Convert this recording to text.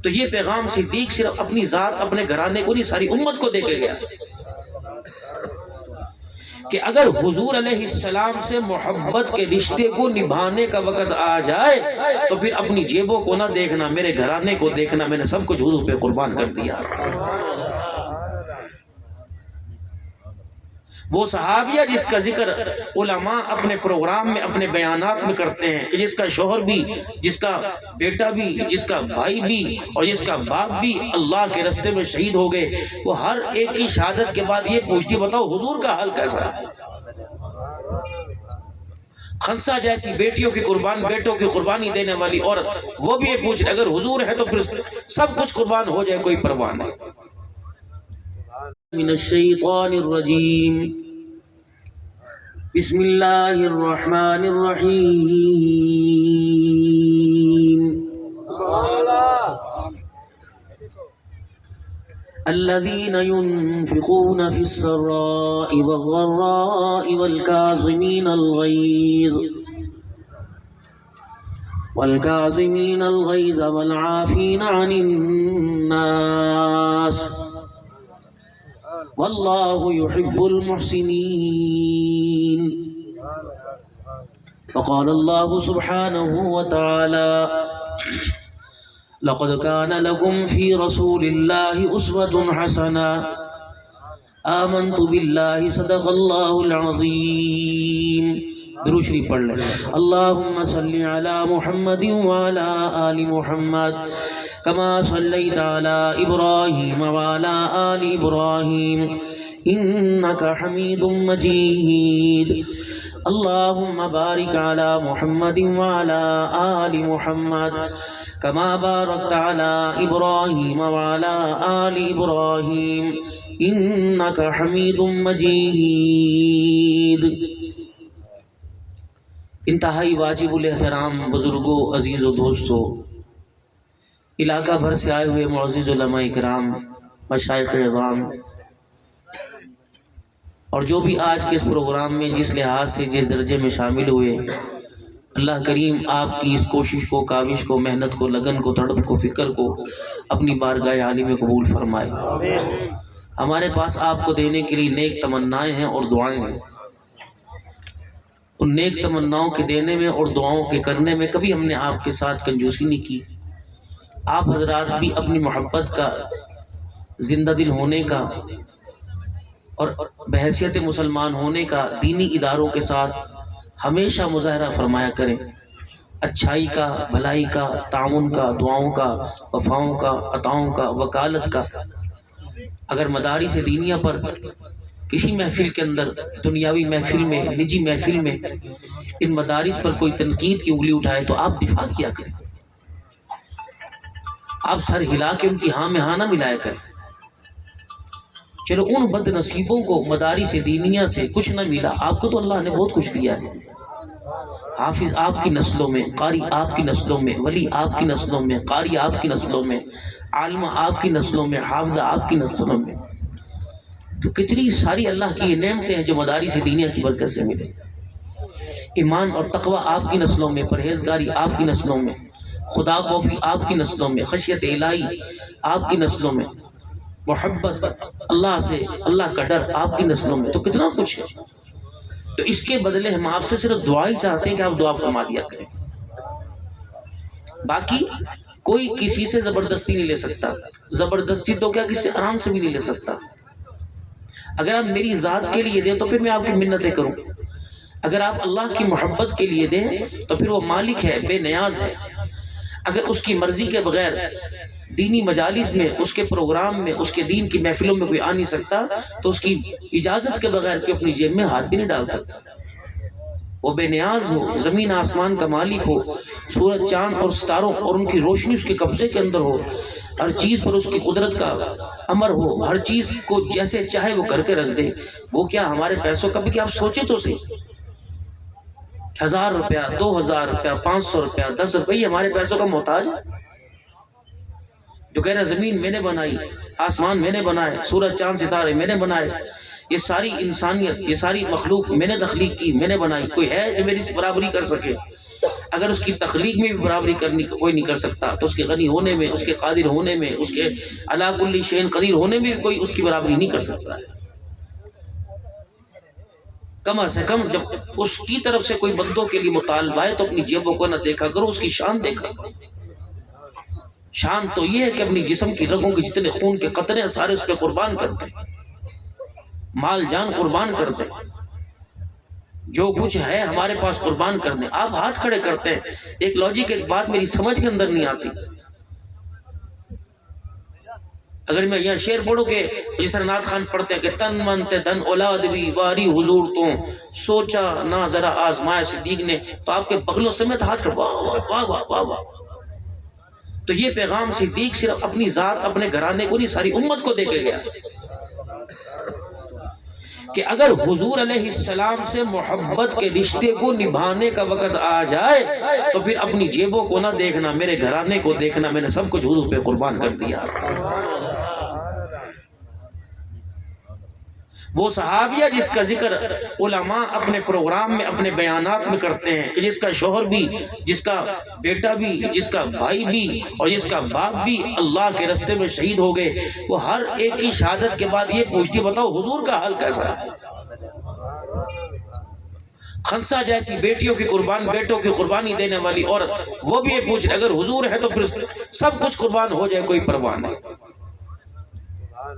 تو یہ پیغام صدیق صرف اپنی ذات اپنے گھرانے کو نہیں ساری امت کو دے کے گیا کہ اگر حضور علیہ السلام سے محبت کے رشتے کو نبھانے کا وقت آ جائے تو پھر اپنی جیبوں کو نہ دیکھنا، میرے گھرانے کو دیکھنا، میں نے سب کچھ حضور پہ قربان کر دیا۔ وہ صحابیہ جس کا ذکر علماء اپنے پروگرام میں اپنے بیانات میں کرتے ہیں کہ جس کا شوہر بھی، جس کا بیٹا بھی، جس کا بھائی بھی اور جس کا باپ بھی اللہ کے راستے میں شہید ہو گئے، وہ ہر ایک کی شہادت کے بعد یہ پوچھتی بتاؤ حضور کا حال کیسا ہے؟ خنسا جیسی بیٹوں کی قربانی دینے والی عورت وہ بھی یہ پوچھ رہے اگر حضور ہے تو پھر سب کچھ قربان ہو جائے، کوئی پرواہ نہیں۔ من الشیطان الرجیم بسم اللہ الرحمن الرحیم الذین ينفقون فی السراء والضراء والکاظمین الغیظ والعافین عن الناس واللہ يحب المحسنین۔ فقال اللہ سبحانہ وتعالی لقد كان لكم في رسول الله أسوة حسنة آمنت بالله صدق الله العظيم۔ درود شریف پڑھ لیں۔ اللهم صل على محمد وعلى آل محمد كما صليت على إبراهيم وعلى آل إبراهيم إنك حميد مجيد۔ اللهم بارك على محمد وعلى آل محمد كما باركت على إبراهيم وعلى آل إبراهيم إنك حميد مجيد۔ انتہائی واجب الاحترام بزرگوں، عزیز و دوستوں، علاقہ بھر سے آئے ہوئے معزز علماء کرام، مشائخ اعظام، اور جو بھی آج کے اس پروگرام میں جس لحاظ سے جس درجے میں شامل ہوئے، اللہ کریم آپ کی اس کوشش کو، کاوش کو، محنت کو، لگن کو، تڑپ کو، فکر کو اپنی بارگاہ عالی میں قبول فرمائے۔ ہمارے پاس آپ کو دینے کے لیے نیک تمنائیں ہیں اور دعائیں ہیں۔ ان نیک تمناؤں کے دینے میں اور دعاؤں کے کرنے میں کبھی ہم نے آپ کے ساتھ کنجوسی نہیں کی۔ آپ حضرات بھی اپنی محبت کا، زندہ دل ہونے کا اور بحیثیت مسلمان ہونے کا دینی اداروں کے ساتھ ہمیشہ مظاہرہ فرمایا کریں، اچھائی کا، بھلائی کا، تعاون کا، دعاؤں کا، وفاؤں کا، عطاؤں کا، وکالت کا۔ اگر مدارس دینیہ پر کسی محفل کے اندر، دنیاوی محفل میں، نجی محفل میں ان مدارس پر کوئی تنقید کی انگلی اٹھائے تو آپ دفاع کیا کریں، آپ سر ہلا کے ان کی ہاں میں ہاں نہ ملایا کریں۔ چلو ان بد نصیبوں کو مدارس دینیہ سے کچھ نہ ملا، آپ کو تو اللہ نے بہت کچھ دیا ہے۔ حافظ آپ کی نسلوں میں، قاری آپ کی نسلوں میں، ولی آپ کی نسلوں میں، قاری آپ کی نسلوں میں، عالمہ آپ کی نسلوں میں، حافظہ آپ کی نسلوں میں، تو کتنی ساری اللہ کی یہ نعمتیں ہیں جو مدارس دینیہ کی برکت سے ملے۔ ایمان اور تقوی آپ کی نسلوں میں، پرہیزگاری آپ کی نسلوں میں، خدا خوفی آپ کی نسلوں میں، خشیت الہی آپ کی نسلوں میں، محبت اللہ سے، اللہ کا ڈر آپ کی نسلوں میں، تو کتنا کچھ ہے۔ تو اس کے بدلے ہم آپ سے صرف دعا ہی چاہتے ہیں کہ آپ دعا فرما دیا کریں۔ باقی کوئی کسی سے زبردستی نہیں لے سکتا، زبردستی تو کیا کسی سے آرام سے بھی نہیں لے سکتا۔ اگر آپ میری ذات کے لیے دیں تو پھر میں آپ کی منتیں کروں، اگر آپ اللہ کی محبت کے لیے دیں تو پھر وہ مالک ہے، بے نیاز ہے۔ اگر اس کی مرضی کے بغیر دینی مجالس میں، اس کے پروگرام میں، اس کے دین کی محفلوں میں کوئی آ نہیں سکتا تو اس کی اجازت کے بغیر کہ اپنی جیب میں ہاتھ بھی نہیں ڈال سکتا۔ وہ بے نیاز ہو، زمین آسمان کا مالک ہو، سورج چاند اور ستاروں اور ان کی روشنی اس کے قبضے کے اندر ہو، ہر چیز پر اس کی قدرت کا امر ہو، ہر چیز کو جیسے چاہے وہ کر کے رکھ دے۔ وہ کیا ہمارے پیسوں کا بھی کہ آپ سوچے تو صحیح، 1000 روپیہ، 2000 روپیہ، 500 روپیہ، 10 روپیہ ہمارے پیسوں کا محتاج ہے؟ جو کہہ رہا زمین میں نے بنائی، آسمان میں نے بنائے، سورج چاند ستارے میں نے بنائے، یہ ساری انسانیت، یہ ساری مخلوق میں نے تخلیق کی، میں نے بنائی، کوئی ہے جو میری برابری کر سکے؟ اگر اس کی تخلیق میں بھی برابری کرنی کوئی نہیں کر سکتا تو اس کے غنی ہونے میں، اس کے قادر ہونے میں، اس کے علی کل شیء قدیر ہونے میں بھی کوئی اس کی برابری نہیں کر سکتا ہے۔ کم از کم جب اس کی طرف سے کوئی بندوں کے لیے مطالبہ ہے تو اپنی جیبوں کو نہ دیکھا کرو، اس کی شان دیکھا کرو۔ شان تو یہ ہے کہ اپنی جسم کی رگوں کے جتنے خون کے قطرے ہیں سارے اس پہ قربان کر دیں، مال جان قربان کر دیں، جو کچھ ہے ہمارے پاس قربان کر دیں۔ آپ ہاتھ کھڑے کرتے ہیں، ایک لاجک ایک بات میری سمجھ کے اندر نہیں آتی۔ اگر میں یہاں شعر پڑھوں کہ جس طرح نعت خان پڑھتے ہیں کہ تن من تے دن اولاد بھی باری حضور تو سوچا نہ ذرا آزمائے صدیق نے، تو آپ کے بغلوں سمیت ہاتھ کھڑے واہ واہ واہ واہ واہ واہ۔ تو یہ پیغام صدیق صرف اپنی ذات اپنے گھرانے کو نہیں ساری امت کو دے کے گیا کہ اگر حضور علیہ السلام سے محبت کے رشتے کو نبھانے کا وقت آ جائے تو پھر اپنی جیبوں کو نہ دیکھنا، میرے گھرانے کو دیکھنا، میں نے سب کچھ حضور پہ قربان کر دیا۔ وہ صحابیہ جس کا ذکر علماء اپنے پروگرام میں اپنے بیانات میں کرتے ہیں کہ جس کا شوہر بھی، جس کا بیٹا بھی، جس کا بھائی بھی اور جس کا باپ بھی اللہ کے راستے میں شہید ہو گئے، وہ ہر ایک کی شہادت کے بعد یہ پوچھتی بتاؤ حضور کا حال کیسا ہے؟ خنسا جیسی بیٹیوں کی بیٹوں کی قربانی دینے والی عورت وہ بھی یہ پوچھ رہے اگر حضور ہے تو پھر سب کچھ قربان ہو جائے، کوئی پرواہ نہیں۔